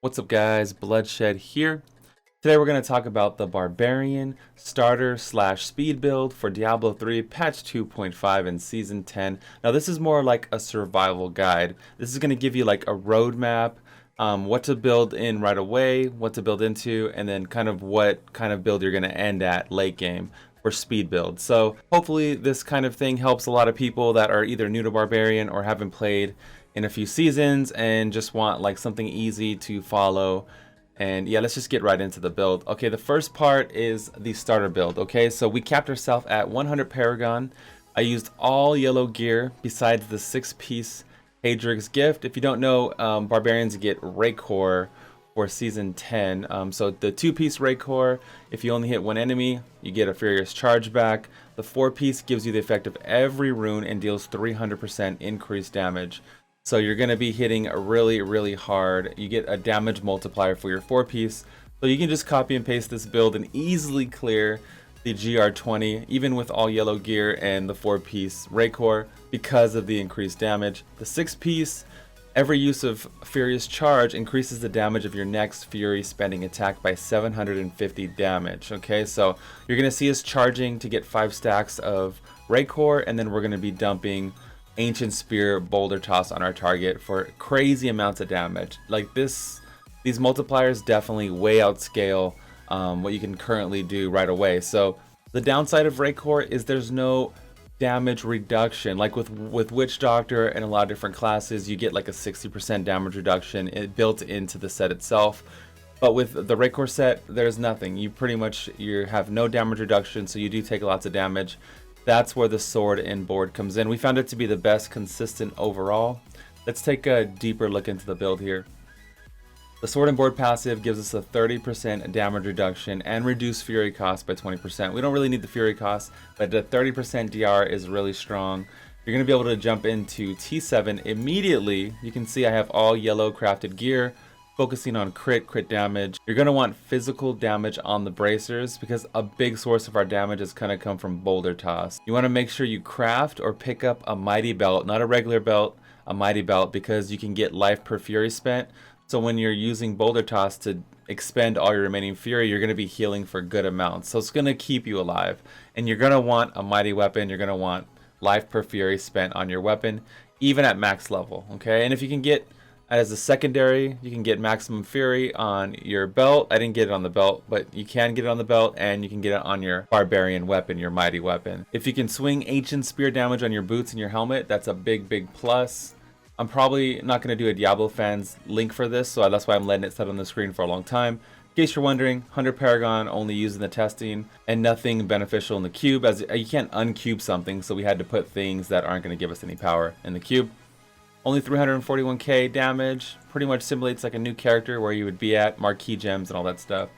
What's up guys, Bloodshed here. Today we're going to talk about the Barbarian Starter / Speed build for Diablo 3 patch 2.5 and season 10. Now this is more like a survival guide. This is going to give you like a roadmap, what to build in right away, what to build into, and then kind of what kind of build you're going to end at late game for speed build. So hopefully this kind of thing helps a lot of people that are either new to Barbarian or haven't played in a few seasons and just want like something easy to follow. And yeah, let's just get right into the build. Okay, the first part is the starter build. Okay, so we capped ourselves at 100 Paragon. I used all yellow gear besides the 6-piece Hadrig's gift. If you don't know, Barbarians get Raekor for season 10. So the 2-piece Raekor, if you only hit one enemy, you get a Furious Charge back. The 4-piece gives you the effect of every rune and deals 300% increased damage. So you're going to be hitting really hard. You get a damage multiplier for your 4-piece. So you can just copy and paste this build and easily clear the GR20 even with all yellow gear and the 4-piece Raekor because of the increased damage. The 6-piece, every use of Furious Charge increases the damage of your next Fury spending attack by 750 damage. Okay, so you're going to see us charging to get 5 stacks of Raekor, and then we're going to be dumping Ancient Spear Boulder Toss on our target for crazy amounts of damage. Like these multipliers definitely way outscale what you can currently do right away. So the downside of Raekor is there's no damage reduction. Like with Witch Doctor and a lot of different classes, you get like a 60% damage reduction built into the set itself. But with the Raekor set, there's nothing. You have no damage reduction, so you do take lots of damage. That's where the sword and board comes in. We found it to be the best consistent overall. Let's take a deeper look into the build here. The sword and board passive gives us a 30% damage reduction and reduced fury cost by 20%. We don't really need the fury cost, but the 30% DR is really strong. You're going to be able to jump into T7 immediately. You can see I have all yellow crafted gear, focusing on crit damage. You're going to want physical damage on the bracers because a big source of our damage is going to come from boulder toss. You want to make sure you craft or pick up a mighty belt, not a regular belt, a mighty belt, because you can get life per fury spent. So when you're using boulder toss to expend all your remaining fury, you're going to be healing for good amounts. So it's going to keep you alive. And you're going to want a mighty weapon. You're going to want life per fury spent on your weapon, even at max level. Okay, and if you can get as a secondary, you can get maximum fury on your belt. I didn't get it on the belt, but you can get it on the belt, and you can get it on your barbarian weapon, your mighty weapon. If you can swing ancient spear damage on your boots and your helmet, that's a big plus. I'm probably not going to do a Diablo fans link for this, so that's why I'm letting it set on the screen for a long time. In case you're wondering, 100 Paragon only used in the testing and nothing beneficial in the cube, as you can't uncube something, so we had to put things that aren't going to give us any power in the cube. Only 341k damage, pretty much simulates like a new character where you would be at, marquee gems and all that stuff.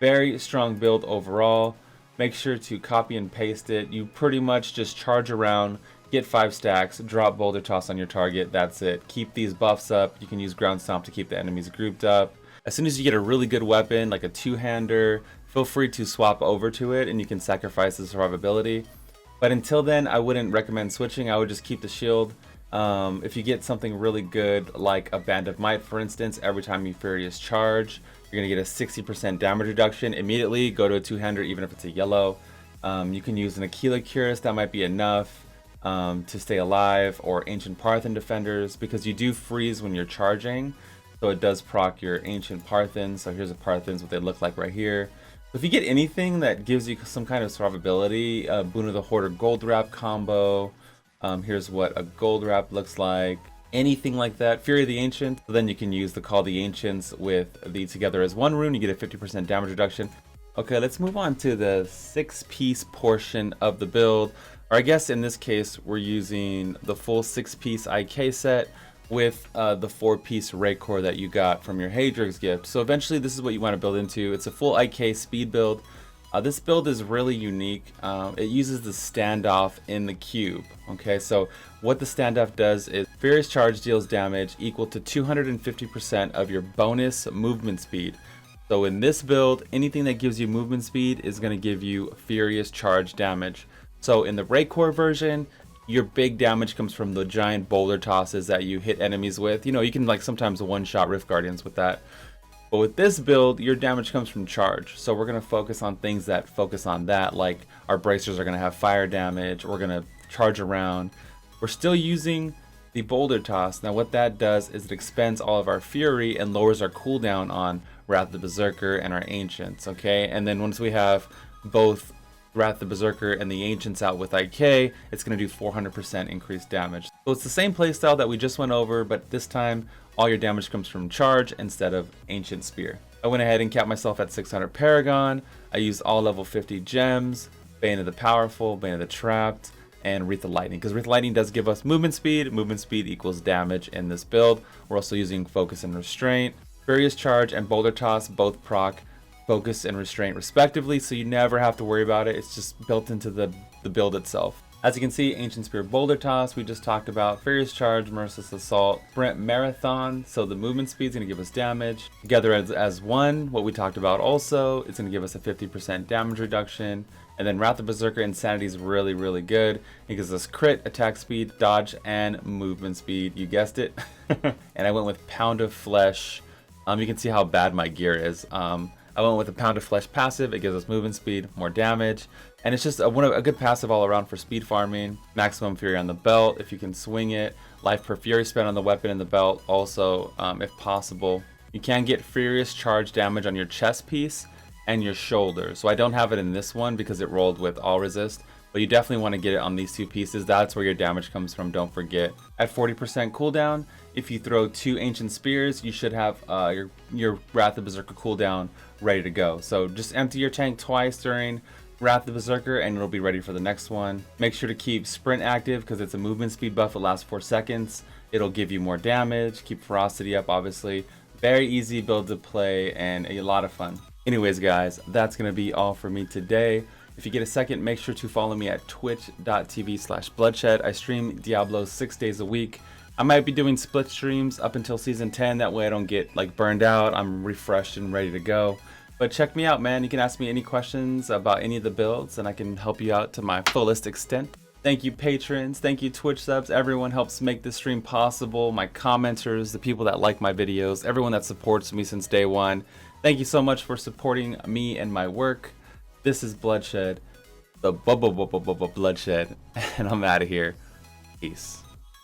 Very strong build overall. Make sure to copy and paste it. You pretty much just charge around, get 5 stacks, drop boulder toss on your target, that's it. Keep these buffs up. You can use ground stomp to keep the enemies grouped up. As soon as you get a really good weapon, like a 2-hander, feel free to swap over to it and you can sacrifice the survivability. But until then, I wouldn't recommend switching. I would just keep the shield. If you get something really good like a Band of Might, for instance, every time you Furious Charge, you're going to get a 60% damage reduction immediately. Go to a 2-hander even if it's a yellow. You can use an Aquila Curus, that might be enough to stay alive, or Ancient Parthen Defenders, because you do freeze when you're charging, so it does proc your Ancient Parthens. So here's a Parthens, what they look like right here. If you get anything that gives you some kind of survivability, Boon of the Hoarder Gold Wrap combo, here's what a gold wrap looks like. Anything like that. Fury of the Ancients. So then you can use the Call the Ancients with the Together as One rune. You get a 50% damage reduction. Okay, let's move on to the 6-piece portion of the build. Or I guess in this case, we're using the full 6-piece IK set with the 4-piece Raekor that you got from your Hadrig's gift. So eventually this is what you want to build into. It's a full IK speed build. This build is really unique. It uses the standoff in the cube. Okay, so what the standoff does is Furious Charge deals damage equal to 250% of your bonus movement speed. So in this build, anything that gives you movement speed is going to give you Furious Charge damage. So in the Raekor version, your big damage comes from the giant boulder tosses that you hit enemies with. You know, you can like sometimes one-shot Rift Guardians with that. But with this build, your damage comes from charge. So we're going to focus on things that focus on that, like our bracers are going to have fire damage. We're going to charge around. We're still using the boulder toss. Now what that does is it expends all of our fury and lowers our cooldown on Wrath of the Berserker and our Ancients, okay? And then once we have both Wrath of the Berserker and the Ancients out with IK, it's going to do 400% increased damage. So it's the same playstyle that we just went over, but this time all your damage comes from charge instead of Ancient Spear. I went ahead and capped myself at 600 Paragon. I used all level 50 gems, Bane of the Powerful, Bane of the Trapped, and Wreath of Lightning, because Wreath of Lightning does give us movement speed. Movement speed equals damage in this build. We're also using Focus and Restraint. Furious Charge and Boulder Toss both proc Focus and Restraint respectively, so you never have to worry about it. It's just built into the build itself. As you can see, Ancient Spear, Boulder Toss, we just talked about. Furious Charge, Merciless Assault, Sprint Marathon, so the movement speed is going to give us damage. Together as one, what we talked about also, it's going to give us a 50% damage reduction. And then Wrath of Berserker Insanity is really, really good. It gives us crit, attack speed, dodge, and movement speed. You guessed it. And I went with Pound of Flesh. You can see how bad my gear is. I went with a Pound of Flesh passive. It gives us movement speed, more damage. And it's just a good passive all around for speed farming. Maximum Fury on the belt, if you can swing it. Life per Fury spent on the weapon and the belt also, if possible. You can get Furious Charge damage on your chest piece and your shoulder. So I don't have it in this one because it rolled with all resist, but you definitely want to get it on these two pieces. That's where your damage comes from, don't forget. At 40% cooldown, if you throw 2 Ancient Spears, you should have your Wrath of Berserker cooldown ready to go. So just empty your tank twice during Wrath of Berserker and it'll be ready for the next one. Make sure to keep Sprint active because it's a movement speed buff. It lasts 4 seconds. It'll give you more damage. Keep Ferocity up, obviously. Very easy build to play and a lot of fun. Anyways, guys, that's going to be all for me today. If you get a second, make sure to follow me at twitch.tv/bloodshed. I stream Diablo 6 days a week. I might be doing split streams up until season 10. That way I don't get like burned out. I'm refreshed and ready to go. But check me out, man. You can ask me any questions about any of the builds and I can help you out to my fullest extent. Thank you, patrons. Thank you, Twitch subs. Everyone helps make this stream possible. My commenters, the people that like my videos, everyone that supports me since day one. Thank you so much for supporting me and my work. This is Bloodshed, the Bloodshed, and I'm out of here. Peace.